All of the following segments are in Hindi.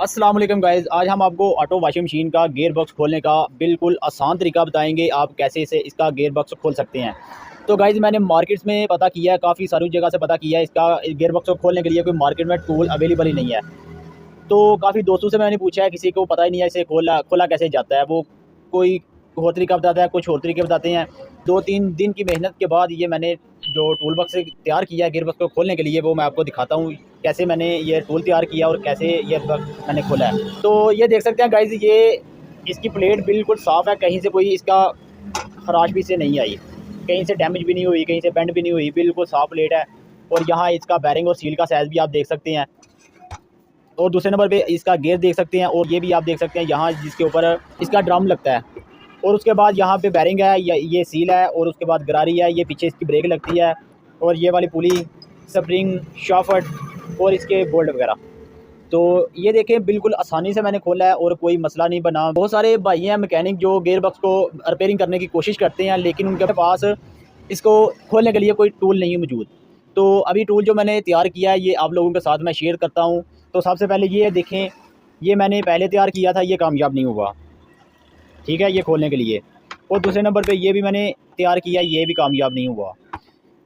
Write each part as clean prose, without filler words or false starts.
अस्सलाम वालेकुम गाइज़, आज हम आपको ऑटो वॉशिंग मशीन का गियर बॉक्स खोलने का बिल्कुल आसान तरीका बताएंगे। आप कैसे इसे इसका गियर बॉक्स खोल सकते हैं। तो गाइज़ मैंने मार्केट्स में पता किया है, काफ़ी सारी जगह से पता किया है, इसका गियर बॉक्स को खोलने के लिए कोई मार्केट में टूल अवेलेबल ही नहीं है। तो काफ़ी दोस्तों से मैंने पूछा है, किसी को पता ही नहीं है इसे खोला खोला कैसे जाता है। वो कोई और तरीका बताता है, कुछ और तरीके बताते हैं। 2-3 दिन की मेहनत के बाद ये मैंने जो टूल बॉक्स तैयार किया है गियर बॉक्स को खोलने के लिए, वो मैं आपको दिखाता हूँ कैसे मैंने ये टूल तैयार किया और कैसे ये बॉक्स मैंने खोला है। तो ये देख सकते हैं गाइज़, ये इसकी प्लेट बिल्कुल साफ़ है, कहीं से कोई इसका खराश भी से नहीं आई, कहीं से डैमेज भी नहीं हुई, कहीं से बेंड भी नहीं हुई, बिल्कुल साफ़ प्लेट है। और यहाँ इसका बैरिंग और सील का साइज़ भी आप देख सकते हैं। और दूसरे नंबर पे इसका गियर देख सकते हैं, और ये भी आप देख सकते हैं यहाँ जिसके ऊपर इसका ड्रम लगता है। और उसके बाद यहाँ पे बैरिंग है, ये सील है, और उसके बाद गरारी है, ये पीछे इसकी ब्रेक लगती है, और ये वाली पुली, स्प्रिंग, शाफ्ट और इसके बोल्ट वगैरह। तो ये देखें, बिल्कुल आसानी से मैंने खोला है और कोई मसला नहीं बना। बहुत सारे भाई हैं मैकेनिक जो गियर बॉक्स को रिपेयरिंग करने की कोशिश करते हैं, लेकिन उनके पास इसको खोलने के लिए कोई टूल नहीं मौजूद। तो अभी टूल जो मैंने तैयार किया है ये आप लोगों के साथ मैं शेयर करता हूँ। तो सबसे पहले ये देखें, ये मैंने पहले तैयार किया था, ये कामयाब नहीं हुआ, ठीक है, ये खोलने के लिए। और दूसरे नंबर पे ये भी मैंने तैयार किया, ये भी कामयाब नहीं हुआ।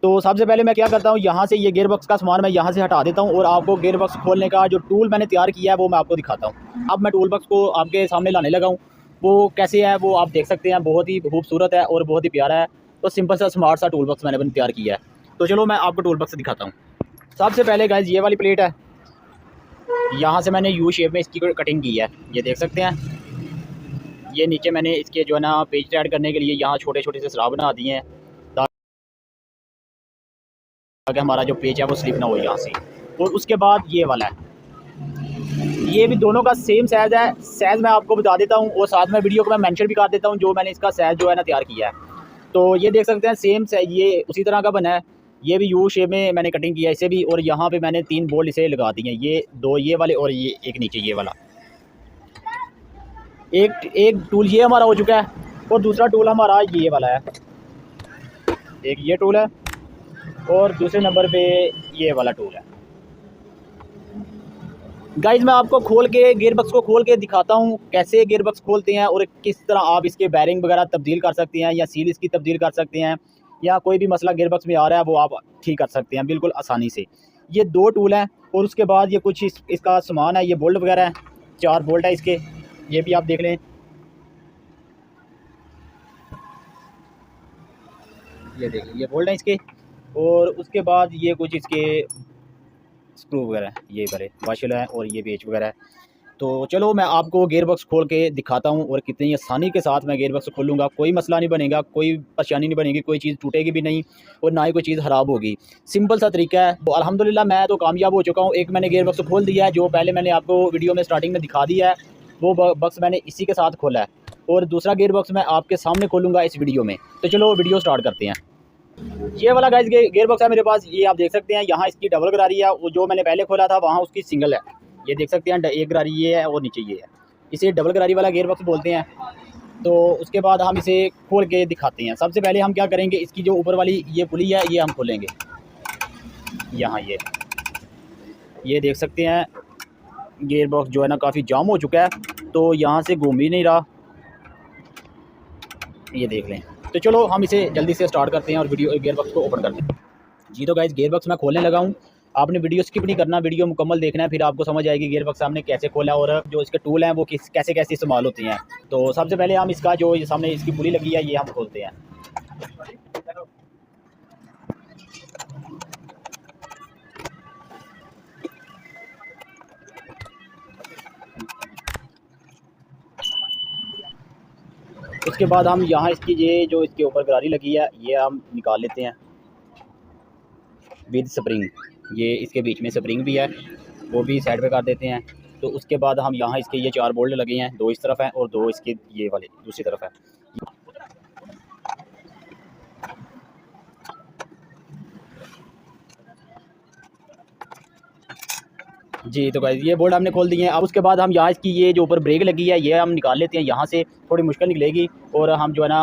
तो सबसे पहले मैं क्या करता हूँ, यहाँ से ये गियर बॉक्स का सामान मैं यहाँ से हटा देता हूँ, और आपको गियर बॉक्स खोलने का जो टूल मैंने तैयार किया है वो मैं आपको दिखाता हूँ। अब मैं टूल बॉक्स को आपके सामने लाने लगा हूँ। वो कैसे है वो आप देख सकते हैं, बहुत ही खूबसूरत है और बहुत ही प्यारा है। तो सिंपल सा स्मार्ट सा टूल बॉक्स मैंने तैयार किया है। तो चलो मैं आपको टूल बॉक्स दिखाता हूँ। सबसे पहले गाइस ये वाली प्लेट है, यहाँ से मैंने यू शेप में इसकी कटिंग की है, ये देख सकते हैं। ये नीचे मैंने इसके जो है ना पेज ऐड करने के लिए यहाँ छोटे छोटे से स्राव बना दिए हैं, ताकि हमारा जो पेज है वो स्लिप ना हो यहाँ से। और उसके बाद ये वाला है, ये भी दोनों का सेम साइज़ है। साइज़ मैं आपको बता देता हूँ, और साथ में वीडियो को मैं मेंशन भी कर देता हूँ जो मैंने इसका साइज़ जो है ना तैयार किया है। तो ये देख सकते हैं सेम साइज़, ये उसी तरह का बना है। ये भी यू शेप में मैंने कटिंग किया है इसे भी, और यहाँ पे मैंने 3 बोल्ट इसे लगा दिए हैं, ये 2 ये वाले और ये एक नीचे ये वाला। एक टूल ये हमारा हो चुका है, और दूसरा टूल हमारा ये वाला है। एक ये टूल है और दूसरे नंबर पे ये वाला टूल है। गाइज मैं आपको खोल के गियर बॉक्स को खोल के दिखाता हूँ कैसे गियर बॉक्स खोलते हैं, और किस तरह आप इसके बैरिंग वगैरह तब्दील कर सकते हैं, या सील इसकी तब्दील कर सकते हैं, या कोई भी मसला गियर बॉक्स में आ रहा है वो आप ठीक कर सकते हैं बिल्कुल आसानी से। ये 2 टूल हैं, और उसके बाद ये कुछ इसका सामान है, ये बोल्ट वगैरह है, 4 बोल्ट है इसके, ये भी आप देख लें। ये देख लें, ये बोल्ट है इसके। और उसके बाद ये कुछ इसके स्क्रू वगैरह ये वाले वाशल है, और ये पेच वगैरह है। तो चलो मैं आपको गियर बॉक्स खोल के दिखाता हूँ, और कितनी आसानी के साथ मैं गियर बॉक्स खोलूँगा। कोई मसला नहीं बनेगा, कोई परेशानी नहीं बनेगी, कोई चीज़ टूटेगी भी नहीं, और ना ही कोई चीज़ ख़राब होगी। सिंपल सा तरीका है। तो अल्हम्दुलिल्लाह मैं तो कामयाब हो चुका हूँ। एक मैंने गियर बॉक्स खोल दिया है, जो पहले मैंने आपको वीडियो में स्टार्टिंग में दिखा दिया है, वो बॉक्स मैंने इसी के साथ खोला है। और दूसरा गियर बॉक्स मैं आपके सामने खोलूँगा इस वीडियो में। तो चलो वीडियो स्टार्ट करते हैं। ये वाला गाइस गियर बॉक्स है मेरे पास, ये आप देख सकते हैं। यहाँ इसकी डबल गरारी है, वो जो मैंने पहले खोला था वहाँ उसकी सिंगल है। ये देख सकते हैं, एक गरारी ये है और नीचे ये है, इसे डबल गरारी वाला गियर बॉक्स बोलते हैं। तो उसके बाद हम इसे खोल के दिखाते हैं। सबसे पहले हम क्या करेंगे, इसकी जो ऊपर वाली ये पुली है ये हम खोलेंगे। यहाँ ये देख सकते हैं, गियर बॉक्स जो है ना काफ़ी जाम हो चुका है, तो यहाँ से घूम ही नहीं रहा, ये देख लें। तो चलो हम इसे जल्दी से स्टार्ट करते हैं और वीडियो गियर बॉक्स को ओपन करते हैं। जी तो गाइस गियर बॉक्स मैं खोलने लगा हूँ। आपने वीडियो स्किप नहीं करना, वीडियो मुकम्मल देखना है, फिर आपको समझ आएगी गियर बॉक्स हमने कैसे खोला और जो इसके टूल हैं वो कैसे कैसे इस्तेमाल होते हैं। तो सबसे पहले हम इसका जो सामने इसकी पुली लगी है ये हम खोलते हैं। उसके बाद हम यहाँ इसकी ये जो इसके ऊपर गरारी लगी है ये हम निकाल लेते हैं विद स्प्रिंग। ये इसके बीच में स्प्रिंग भी है, वो भी साइड पे कर देते हैं। तो उसके बाद हम यहाँ इसके ये 4 बोल्ट लगे हैं, 2 इस तरफ हैं और 2 इसके ये वाले दूसरी तरफ है। जी तो गाइस ये बोल्ट हमने खोल दिए हैं। अब उसके बाद हम यहाँ इसकी ये जो ऊपर ब्रेक लगी है ये हम निकाल लेते हैं। यहाँ से थोड़ी मुश्किल निकलेगी, और हम जो है ना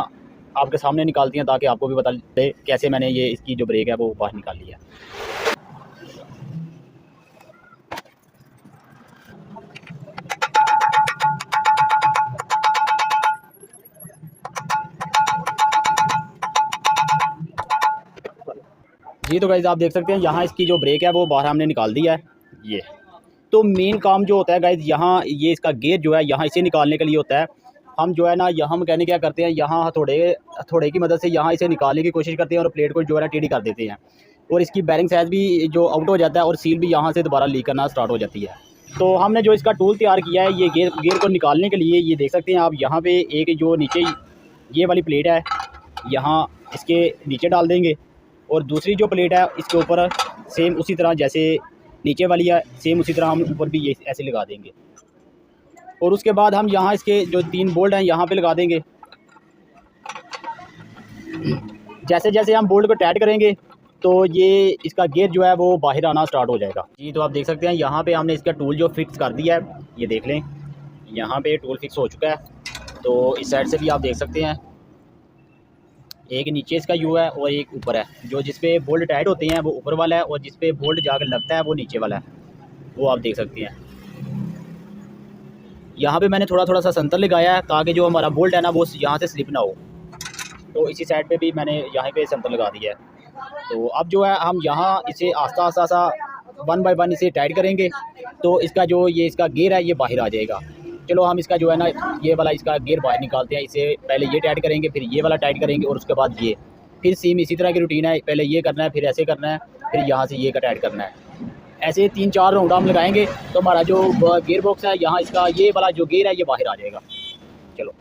आपके सामने निकालते हैं ताकि आपको भी बता दे कैसे मैंने ये इसकी जो ब्रेक है वो बाहर निकाल लिया। जी तो गाइज़ आप देख सकते हैं यहाँ इसकी जो ब्रेक है वो बाहर हमने निकाल दिया है। ये तो मेन काम जो होता है गाइज़, यहाँ ये इसका गेयर जो है यहाँ इसे निकालने के लिए होता है। हम जो है ना यहाँ मैकेनिक क्या करते हैं, यहाँ हथौड़े की मदद से यहाँ इसे निकालने की कोशिश करते हैं और प्लेट को जो है ना टेढ़ी कर देते हैं, और इसकी बैरिंग साइज़ भी जो आउट हो जाता है और सील भी यहाँ से दोबारा लीक करना स्टार्ट हो जाती है। तो हमने जो इसका टूल तैयार किया है ये गेयर को निकालने के लिए, ये देख सकते हैं आप यहाँ पे एक जो नीचे ये वाली प्लेट है यहाँ इसके नीचे डाल देंगे, और दूसरी जो प्लेट है इसके ऊपर सेम उसी तरह जैसे नीचे वाली है सेम उसी तरह हम ऊपर भी ये ऐसे लगा देंगे। और उसके बाद हम यहाँ इसके जो 3 बोल्ट हैं यहाँ पे लगा देंगे। जैसे जैसे हम बोल्ट को टाइट करेंगे तो ये इसका गेयर जो है वो बाहर आना स्टार्ट हो जाएगा। जी तो आप देख सकते हैं यहाँ पे हमने इसका टूल जो फिक्स कर दिया है, ये देख लें यहाँ पे टूल फिक्स हो चुका है। तो इस साइड से भी आप देख सकते हैं एक नीचे इसका यू है और एक ऊपर है, जो जिस पे बोल्ट टाइट होते हैं वो ऊपर वाला है और जिस पे बोल्ट जाकर लगता है वो नीचे वाला है, वो आप देख सकते हैं। यहाँ पे मैंने थोड़ा थोड़ा सा संतर लगाया है ताकि जो हमारा बोल्ट है ना वो यहाँ से स्लिप ना हो। तो इसी साइड पे भी मैंने यहाँ पे संतर लगा दिया है। तो अब जो है हम यहाँ इसे आस्ता आस्ता सा 1 बाय 1 इसे टाइट करेंगे तो इसका जो ये इसका गेयर है ये बाहर आ जाएगा। चलो हम इसका जो है ना ये वाला इसका गेयर बाहर निकालते हैं। इसे पहले ये टाइट करेंगे, फिर ये वाला टाइट करेंगे और उसके बाद ये, फिर सेम इसी तरह की रूटीन है, पहले ये करना है फिर ऐसे करना है फिर यहाँ से ये का टाइट करना है। ऐसे 3-4 राउंड हम लगाएंगे तो हमारा जो गेयर बॉक्स है यहाँ इसका ये वाला जो गेयर है ये बाहर आ जाएगा। चलो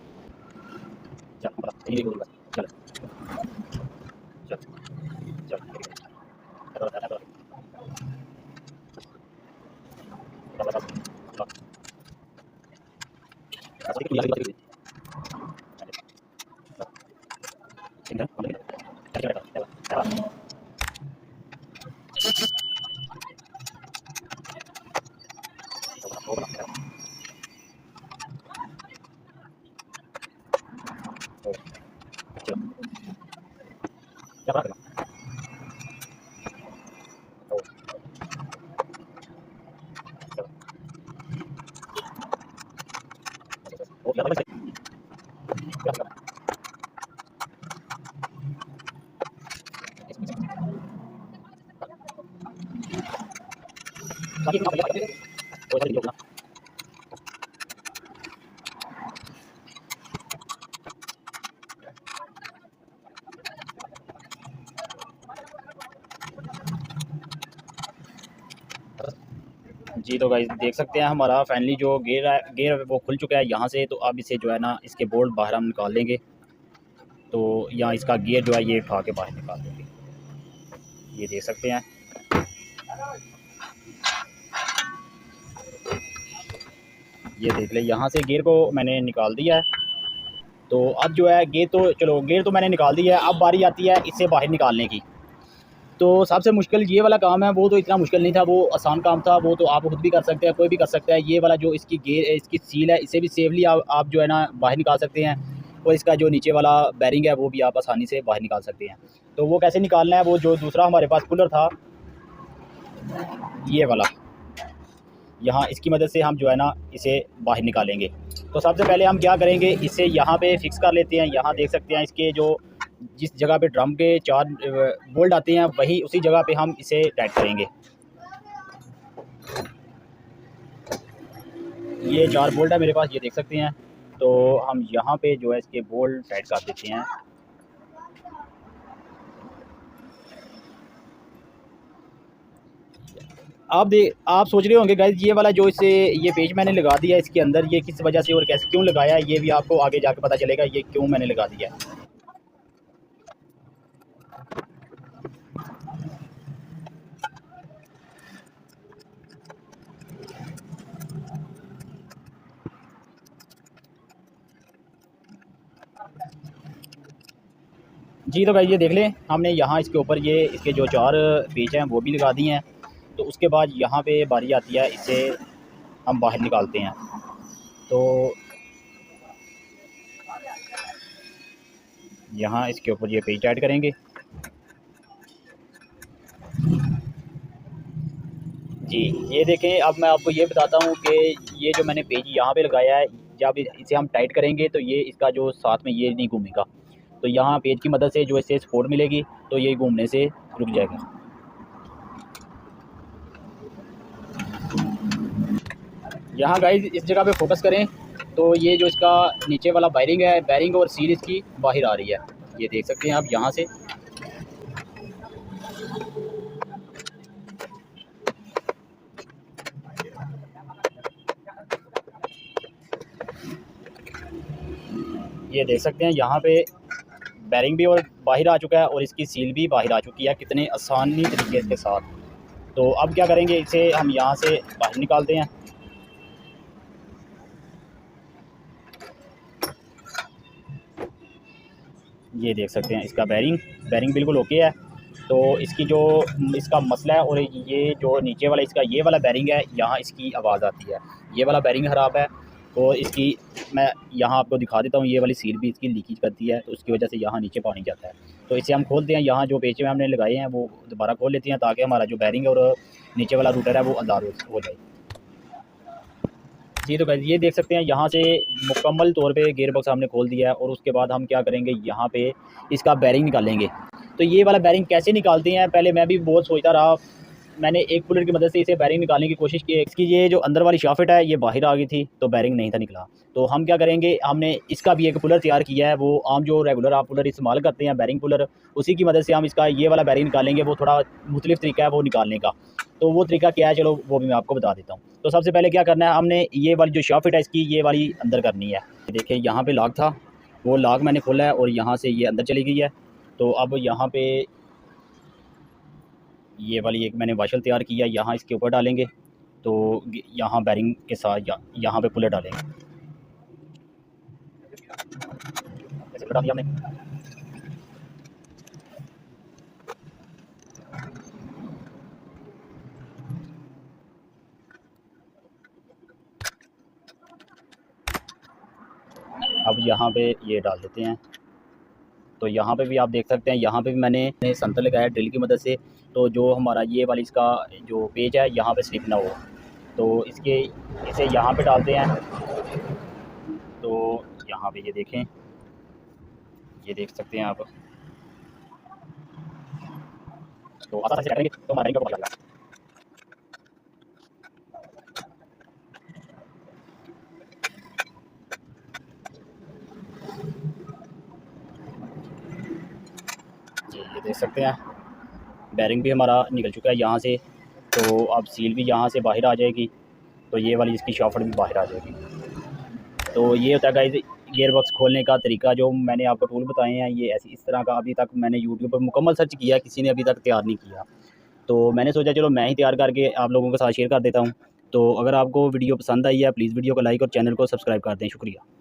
जी तो गाइस देख सकते हैं हमारा फाइनली जो गेयर है वो खुल चुका है यहाँ से। तो अब इसे जो है ना इसके बोल्ट बाहर हम निकाल देंगे। तो यहाँ इसका गियर जो है ये उठा के बाहर निकाल देंगे, ये देख सकते हैं। ये देख ले यहाँ से गियर को मैंने निकाल दिया है। तो अब जो है गेयर तो मैंने निकाल दिया है। अब बारी आती है इसे बाहर निकालने की। तो सबसे मुश्किल ये वाला काम है, वो तो इतना मुश्किल नहीं था, वो आसान काम था, वो तो आप खुद भी कर सकते हैं, कोई भी कर सकता है। ये वाला जो इसकी इसकी सील है इसे भी सेफली आप जो है ना बाहर निकाल सकते हैं, और इसका जो नीचे वाला बैरिंग है वो भी आप आसानी से बाहर निकाल सकते हैं। तो वो कैसे निकालना है, वो जो दूसरा हमारे पास कूलर था ये वाला, यहाँ इसकी मदद से हम जो है ना इसे बाहर निकालेंगे। तो सबसे पहले हम क्या करेंगे, इसे यहाँ पे फिक्स कर लेते हैं। यहाँ देख सकते हैं इसके जो जिस जगह पे ड्रम के 4 बोल्ट आते हैं वही उसी जगह पे हम इसे टाइट करेंगे। ये 4 बोल्ट है मेरे पास, ये देख सकते हैं। तो हम यहाँ पे जो है इसके बोल्ट टाइट कर देते हैं। आप सोच रहे होंगे गाइस ये वाला जो इसे ये पेज मैंने लगा दिया इसके अंदर, ये किस वजह से और कैसे क्यों लगाया है, ये भी आपको आगे जाके पता चलेगा ये क्यों मैंने लगा दिया है। जी तो भाई ये देख लें, हमने यहाँ इसके ऊपर ये इसके जो 4 पेच हैं वो भी लगा दिए हैं। तो उसके बाद यहाँ पे बारी आती है, इसे हम बाहर निकालते हैं। तो यहाँ इसके ऊपर ये पेच ऐड करेंगे। जी ये देखें, अब मैं आपको ये बताता हूँ कि ये जो मैंने पेज यहाँ पे लगाया है, जब इसे हम टाइट करेंगे तो ये इसका जो साथ में ये नहीं घूमेगा। तो यहाँ पेज की मदद से जो इससे सपोर्ट मिलेगी तो ये घूमने से रुक जाएगा। यहाँ गाइस इस जगह पे फोकस करें तो ये जो इसका नीचे वाला बैरिंग है, बैरिंग और सील इसकी बाहर आ रही है, ये देख सकते हैं आप यहाँ से। ये देख सकते हैं यहाँ पे बैरिंग भी और बाहर आ चुका है और इसकी सील भी बाहर आ चुकी है, कितने आसानी तरीके के साथ। तो अब क्या करेंगे, इसे हम यहाँ से बाहर निकालते हैं। ये देख सकते हैं इसका बैरिंग बिल्कुल ओके है। तो इसकी जो इसका मसला है, और ये जो नीचे वाला इसका ये वाला बैरिंग है, यहाँ इसकी आवाज़ आती है, ये वाला बैरिंग ख़राब है। और इसकी मैं यहाँ आपको दिखा देता हूँ, ये वाली सील भी इसकी लीकेज करती है, तो उसकी वजह से यहाँ नीचे पानी जाता है। तो इसे हम खोलते हैं, यहाँ जो पेच में हमने लगाए हैं वो दोबारा खोल लेते हैं, ताकि हमारा जो बैरिंग और नीचे वाला रूटर है वो अंदार हो जाए। जी तो गाइस ये देख सकते हैं यहाँ से मुकम्मल तौर पे गियर बॉक्स हमने खोल दिया है। और उसके बाद हम क्या करेंगे, यहाँ पे इसका बैरिंग निकालेंगे। तो ये वाला बैरिंग कैसे निकालते हैं, पहले मैं भी बहुत सोचता रहा। मैंने एक पुलर की मदद से इसे बैरिंग निकालने की कोशिश की। इसकी ये जो अंदर वाली शाफ्ट है ये बाहर आ गई थी, तो बैरिंग नहीं था निकला। तो हम क्या करेंगे, हमने इसका भी एक पुलर तैयार किया है, वो आम जो रेगुलर आप पुलर इस्तेमाल करते हैं बैरिंग पुलर, उसी की मदद से हम इसका ये वाला बैरिंग निकालेंगे। वो थोड़ा मुख्तलिफ तरीका है वो निकालने का, तो वो तरीका क्या है चलो वो भी मैं आपको बता देता हूँ। तो सबसे पहले क्या करना है, हमने ये वाली जो शाफ्ट है इसकी ये वाली अंदर करनी है। देखिए यहाँ पे लॉक था, वो लॉक मैंने खोला है और यहाँ से ये अंदर चली गई है। तो अब यहाँ पे ये वाली एक मैंने वाशल तैयार किया, यहाँ इसके ऊपर डालेंगे। तो यहाँ बैरिंग के साथ यहाँ पे पुलर डालेंगे, ऐसे डाल दिया हमने। अब यहाँ पे ये डाल देते हैं। तो यहाँ पे भी आप देख सकते हैं, यहाँ पे भी मैंने संतर लगाया ड्रिल की मदद से, तो जो हमारा ये वाली इसका जो पेज है यहाँ पे स्लिप ना हो। तो इसे यहाँ पे डालते हैं। तो यहाँ पे ये देखें, ये देख सकते हैं आप। तो आसानी से करेंगे तो हमारा पता चलेगा। ये देख सकते हैं बैरिंग भी हमारा निकल चुका है यहाँ से। तो अब सील भी यहाँ से बाहर आ जाएगी, तो ये वाली इसकी शाफ्ट भी बाहर आ जाएगी। तो ये होता है गाइस गियर बॉक्स खोलने का तरीका, जो मैंने आपको टूल बताए हैं। ये ऐसी इस तरह का अभी तक मैंने यूट्यूब पर मुकम्मल सर्च किया, किसी ने अभी तक तैयार नहीं किया। तो मैंने सोचा चलो मैं ही तैयार करके आप लोगों के साथ शेयर कर देता हूँ। तो अगर आपको वीडियो पसंद आई है, प्लीज़ वीडियो को लाइक और चैनल को सब्सक्राइब कर दें। शुक्रिया।